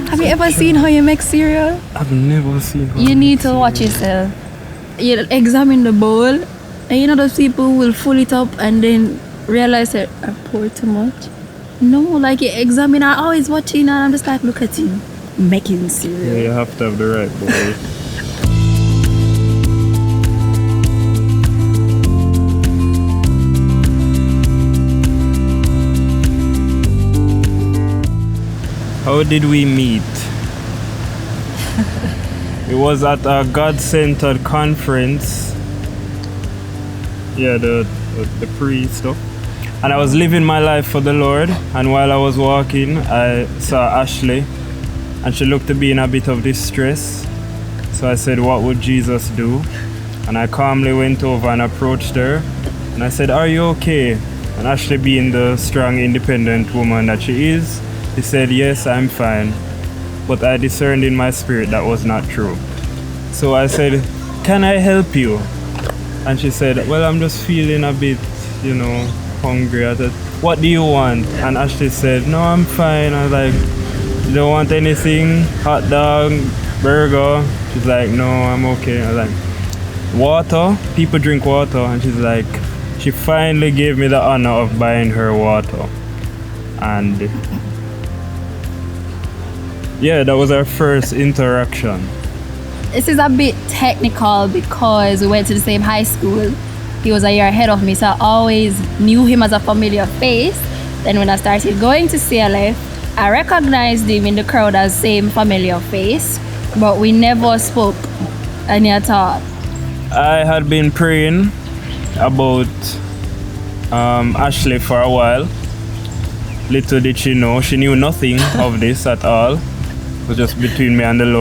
Have you ever seen how you make cereal? I've never seen her. You need to watch yourself. You examine the bowl, and you know those people who will fill it up and then realize that I poured too much. No, like you examine. I always watching and I'm just like, look at him making cereal. Yeah, you have to have the right bowl. How did we meet? It was at a God-centered conference. Yeah, the pre-stuff. And I was living my life for the Lord. And while I was walking, I saw Ashley. And she looked to be in a bit of distress. So I said, what would Jesus do? And I calmly went over and approached her. And I said, are you okay? And Ashley, being the strong, independent woman that she is, she said, yes, I'm fine. But I discerned in my spirit that was not true. So I said, can I help you? And she said, well, I'm just feeling a bit, hungry. I said, what do you want? And Ashley said, no, I'm fine. I was like, you don't want anything? Hot dog, burger? She's like, no, I'm okay. I was like, water? People drink water. And she's like, she finally gave me the honor of buying her water. And yeah, that was our first interaction. This is a bit technical because we went to the same high school. He was a year ahead of me, so I always knew him as a familiar face. Then when I started going to CLF, I recognized him in the crowd as same familiar face, but we never spoke any at all. I had been praying about Ashley for a while. Little did she know, she knew nothing of this at all. It was just between me and the Lord.